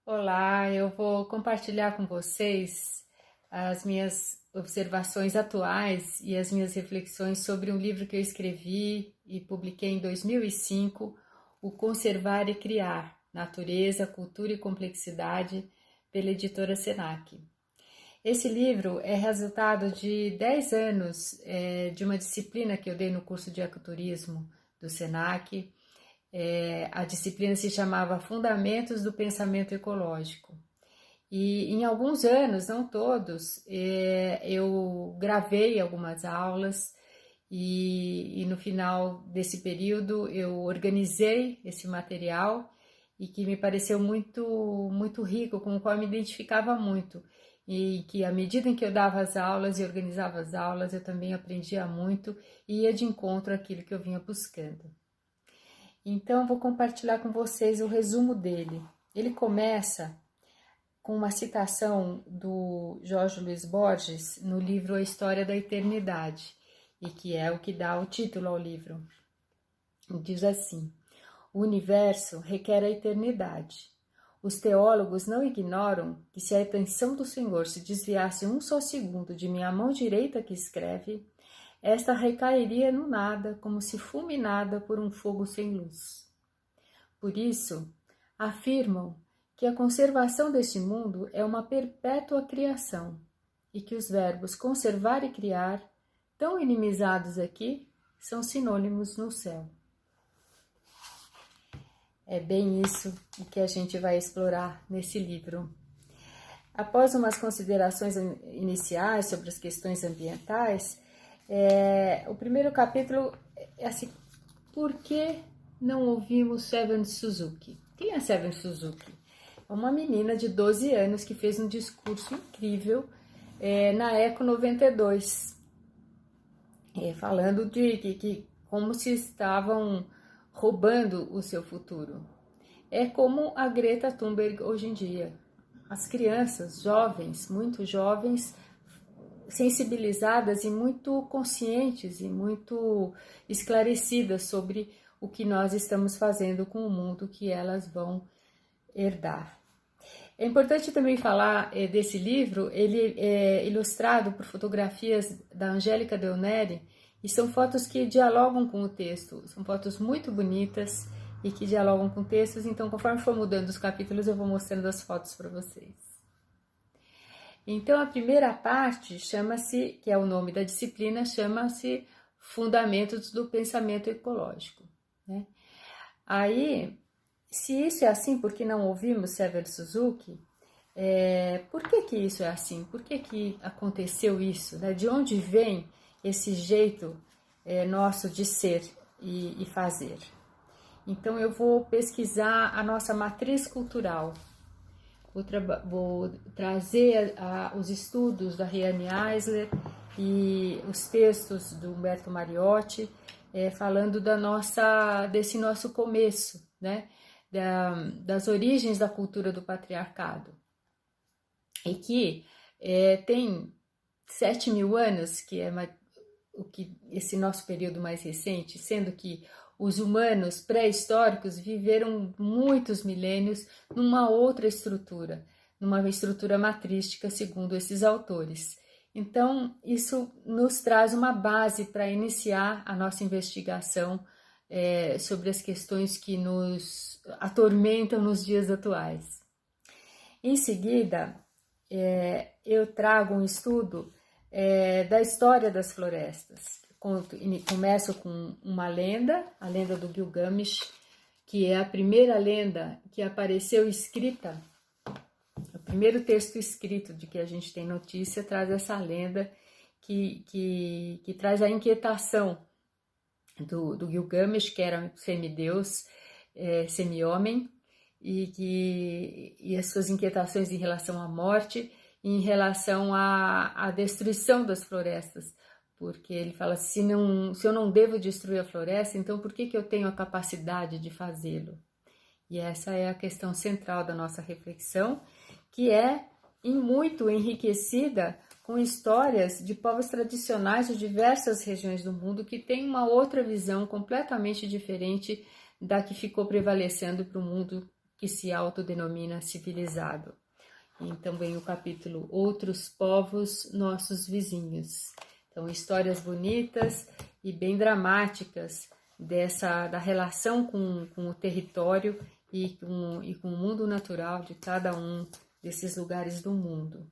Olá, eu vou compartilhar com vocês as minhas observações atuais e as minhas reflexões sobre um livro que eu escrevi e publiquei em 2005, O Conservar e Criar, Natureza, Cultura e Complexidade, pela editora Senac. Esse livro é resultado de 10 anos de uma disciplina que eu dei no curso de ecoturismo do Senac. A disciplina se chamava Fundamentos do Pensamento Ecológico. E em alguns anos, não todos, eu gravei algumas aulas e no final desse período eu organizei esse material e que me pareceu muito rico, com o qual eu me identificava muito. E que à medida em que eu dava as aulas e organizava as aulas, eu também aprendia muito e ia de encontro àquilo que eu vinha buscando. Então, eu vou compartilhar com vocês o resumo dele. Ele começa com uma citação do Jorge Luiz Borges no livro A História da Eternidade, e que é o que dá o título ao livro. Diz assim: o universo requer a eternidade. Os teólogos não ignoram que se a atenção do Senhor se desviasse um só segundo de minha mão direita que escreve, esta recairia no nada, como se fulminada por um fogo sem luz. Por isso, afirmam que a conservação deste mundo é uma perpétua criação e que os verbos conservar e criar, tão inimizados aqui, são sinônimos no céu. É bem isso o que a gente vai explorar nesse livro. Após umas considerações iniciais sobre as questões ambientais, o primeiro capítulo é assim: por que não ouvimos Seven Suzuki? Quem é Seven Suzuki? É uma menina de 12 anos que fez um discurso incrível na Eco 92, falando de que como se estavam roubando o seu futuro. É como a Greta Thunberg hoje em dia. As crianças, jovens, muito jovens, sensibilizadas e muito conscientes e muito esclarecidas sobre o que nós estamos fazendo com o mundo que elas vão herdar. É importante também falar desse livro. Ele é ilustrado por fotografias da Angélica Del Neri e são fotos que dialogam com o texto, são fotos muito bonitas e que dialogam com textos. Então, conforme for mudando os capítulos, eu vou mostrando as fotos para vocês. Então, a primeira parte chama-se, que é o nome da disciplina, chama-se Fundamentos do Pensamento Ecológico, né? Aí, se isso é assim, por que não ouvimos Sever Suzuki? Por que isso é assim? Por que aconteceu isso? Né? De onde vem esse jeito nosso de ser e fazer? Então, eu vou pesquisar a nossa matriz cultural. Vou trazer os estudos da Riane Eisler e os textos do Humberto Mariotti, falando desse nosso começo, né? Das origens da cultura do patriarcado. E que tem 7.000 anos, que é esse nosso período mais recente, sendo que os humanos pré-históricos viveram muitos milênios numa outra estrutura, numa estrutura matrística, segundo esses autores. Então, isso nos traz uma base para iniciar a nossa investigação sobre as questões que nos atormentam nos dias atuais. Em seguida, eu trago um estudo da história das florestas. Começo com uma lenda, a lenda do Gilgamesh, que é a primeira lenda que apareceu escrita. O primeiro texto escrito de que a gente tem notícia traz essa lenda que traz a inquietação do Gilgamesh, que era um semideus, semi-homem, e as suas inquietações em relação à morte e em relação à destruição das florestas. Porque ele fala, se eu não devo destruir a floresta, então por que eu tenho a capacidade de fazê-lo? E essa é a questão central da nossa reflexão, que é em muito enriquecida com histórias de povos tradicionais de diversas regiões do mundo que têm uma outra visão completamente diferente da que ficou prevalecendo para o mundo que se autodenomina civilizado. Então vem o capítulo Outros Povos, Nossos Vizinhos. Então, histórias bonitas e bem dramáticas da relação com o território e com o mundo natural de cada um desses lugares do mundo.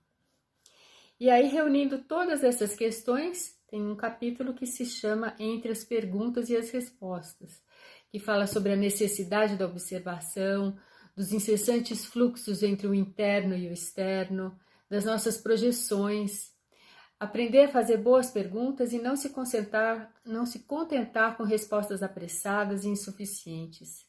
E aí, reunindo todas essas questões, tem um capítulo que se chama Entre as Perguntas e as Respostas, que fala sobre a necessidade da observação, dos incessantes fluxos entre o interno e o externo, das nossas projeções, aprender a fazer boas perguntas e não se contentar com respostas apressadas e insuficientes,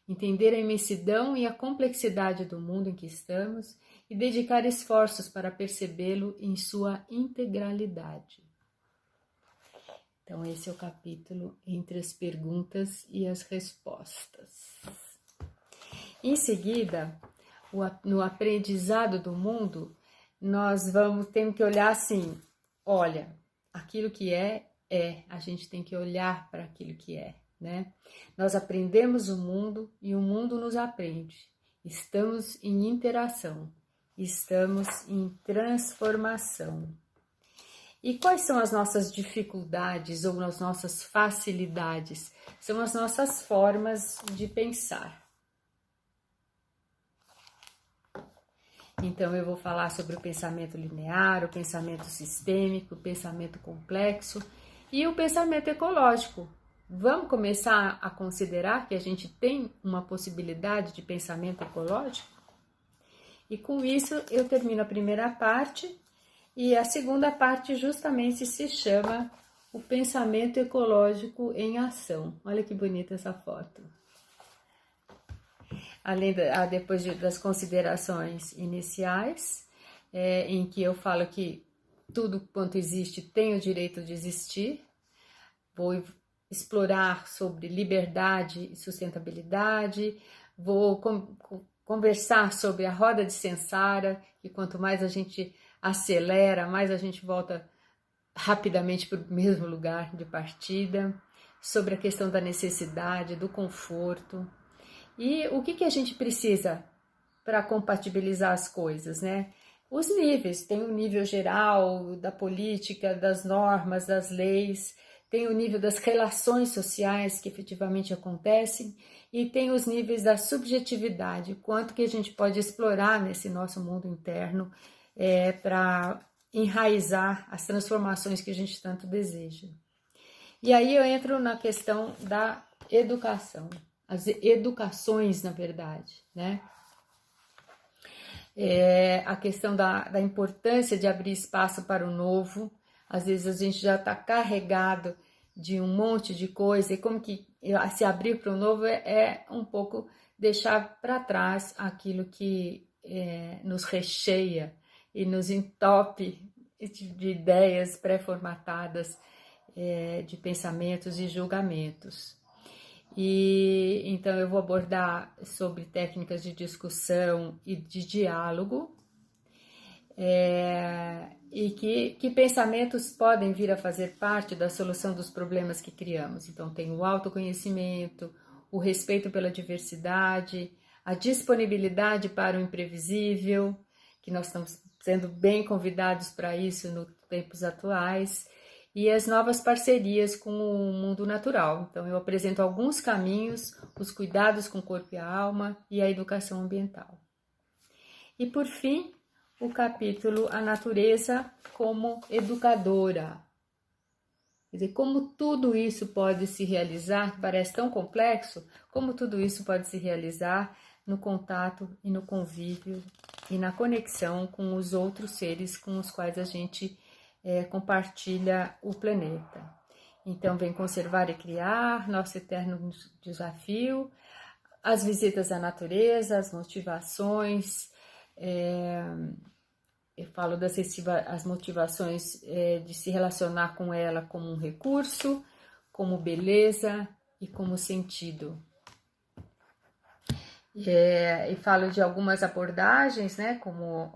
entender a imensidão e a complexidade do mundo em que estamos e dedicar esforços para percebê-lo em sua integralidade. Então esse é o capítulo Entre as Perguntas e as Respostas. Em seguida, no aprendizado do mundo, nós temos que olhar assim, olha, aquilo que é, a gente tem que olhar para aquilo que é, né? Nós aprendemos o mundo e o mundo nos aprende. Estamos em interação, estamos em transformação. E quais são as nossas dificuldades ou as nossas facilidades? São as nossas formas de pensar. Então eu vou falar sobre o pensamento linear, o pensamento sistêmico, o pensamento complexo e o pensamento ecológico. Vamos começar a considerar que a gente tem uma possibilidade de pensamento ecológico? E com isso eu termino a primeira parte e a segunda parte justamente se chama o pensamento ecológico em ação. Olha que bonita essa foto. Depois das considerações iniciais, em que eu falo que tudo quanto existe tem o direito de existir, vou explorar sobre liberdade e sustentabilidade, vou conversar sobre a roda de Sansara, que quanto mais a gente acelera, mais a gente volta rapidamente para o mesmo lugar de partida, sobre a questão da necessidade, do conforto. E o que a gente precisa para compatibilizar as coisas, né? Os níveis, tem o nível geral da política, das normas, das leis, tem o nível das relações sociais que efetivamente acontecem e tem os níveis da subjetividade, quanto que a gente pode explorar nesse nosso mundo interno para enraizar as transformações que a gente tanto deseja. E aí eu entro na questão da educação. As educações, na verdade, né? A questão da importância de abrir espaço para o novo. Às vezes a gente já está carregado de um monte de coisa e como que se abrir para o novo é um pouco deixar para trás aquilo que nos recheia e nos entope de ideias pré-formatadas, de pensamentos e julgamentos. E então eu vou abordar sobre técnicas de discussão e de diálogo, e que pensamentos podem vir a fazer parte da solução dos problemas que criamos. Então tem o autoconhecimento, o respeito pela diversidade, a disponibilidade para o imprevisível, que nós estamos sendo bem convidados para isso nos tempos atuais, e as novas parcerias com o mundo natural. Então eu apresento alguns caminhos, os cuidados com o corpo e a alma e a educação ambiental. E por fim, o capítulo A Natureza como Educadora. Quer dizer, como tudo isso pode se realizar, parece tão complexo, como tudo isso pode se realizar no contato e no convívio e na conexão com os outros seres com os quais a gente compartilha o planeta. Então, vem conservar e criar, nosso eterno desafio, as visitas à natureza, as motivações, eu falo as motivações de se relacionar com ela como um recurso, como beleza e como sentido. E falo de algumas abordagens, né, como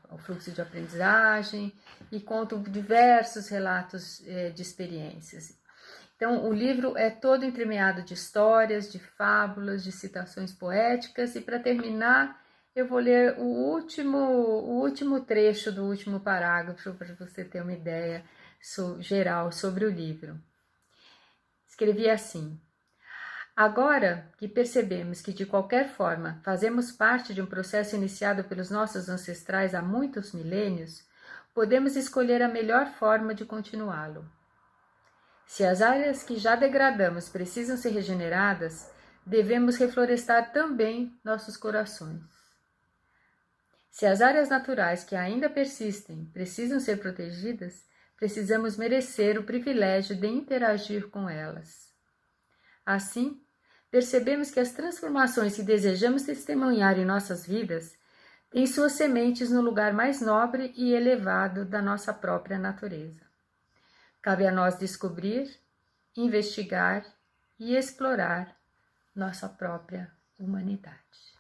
o fluxo de aprendizagem, e conto diversos relatos de experiências. Então, o livro é todo entremeado de histórias, de fábulas, de citações poéticas, e para terminar, eu vou ler o último trecho do último parágrafo, para você ter uma ideia geral sobre o livro. Escrevi assim: agora que percebemos que, de qualquer forma, fazemos parte de um processo iniciado pelos nossos ancestrais há muitos milênios, podemos escolher a melhor forma de continuá-lo. Se as áreas que já degradamos precisam ser regeneradas, devemos reflorestar também nossos corações. Se as áreas naturais que ainda persistem precisam ser protegidas, precisamos merecer o privilégio de interagir com elas. Assim, percebemos que as transformações que desejamos testemunhar em nossas vidas têm suas sementes no lugar mais nobre e elevado da nossa própria natureza. Cabe a nós descobrir, investigar e explorar nossa própria humanidade.